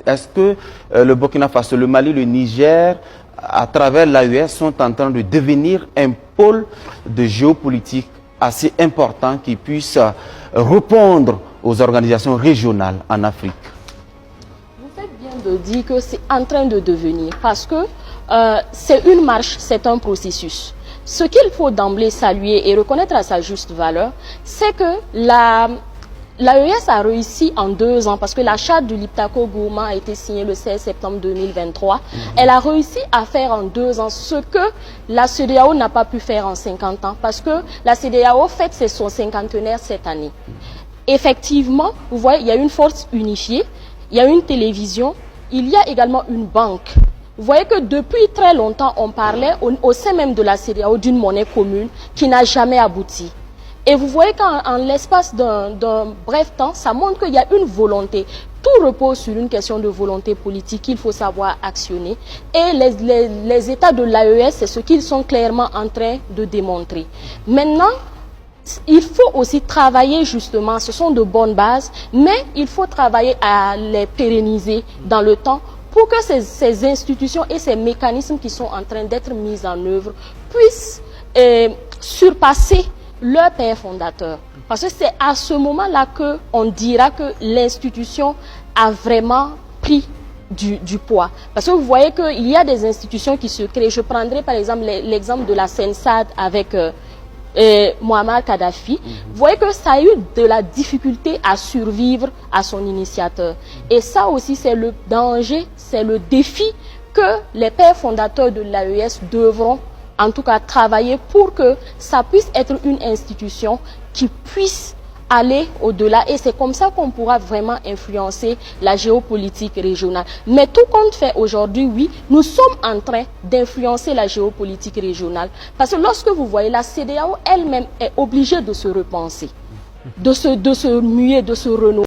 Est-ce que le Burkina Faso, le Mali, le Niger, à travers l'AES, sont en train de devenir un pôle de géopolitique assez important qui puisse répondre aux organisations régionales en Afrique? Vous faites bien de dire que c'est en train de devenir, parce que c'est une marche, c'est un processus. Ce qu'il faut d'emblée saluer et reconnaître à sa juste valeur, c'est que l'AES a réussi en 2 ans, parce que la charte du Liptako-Gourma a été signée le 16 septembre 2023. Elle a réussi à faire en 2 ans ce que la CEDEAO n'a pas pu faire en 50 ans, parce que la CEDEAO fête son 50e cette année. Effectivement, vous voyez, il y a une force unifiée, il y a une télévision, il y a également une banque. Vous voyez que depuis très longtemps, on parlait au sein même de la CEDEAO d'une monnaie commune qui n'a jamais abouti. Et vous voyez qu'en l'espace d'un bref temps, ça montre qu'il y a une volonté. Tout repose sur une question de volonté politique qu'il faut savoir actionner. Et les États de l'AES, c'est ce qu'ils sont clairement en train de démontrer. Maintenant, il faut aussi travailler justement, ce sont de bonnes bases, mais il faut travailler à les pérenniser dans le temps pour que ces institutions et ces mécanismes qui sont en train d'être mis en œuvre puissent surpasser leur père fondateur. Parce que c'est à ce moment-là qu'on dira que l'institution a vraiment pris du poids. Parce que vous voyez qu'il y a des institutions qui se créent. Je prendrai par exemple l'exemple de la CENSAD avec Muammar Kadhafi. Vous voyez que ça a eu de la difficulté à survivre à son initiateur. Et ça aussi, c'est le danger, c'est le défi que les pères fondateurs de l'AES devront en tout cas travailler pour que ça puisse être une institution qui puisse aller au-delà. Et c'est comme ça qu'on pourra vraiment influencer la géopolitique régionale. Mais tout compte fait aujourd'hui, oui, nous sommes en train d'influencer la géopolitique régionale. Parce que lorsque vous voyez, la CEDEAO elle-même est obligée de se repenser, de se muer, de se renouveler.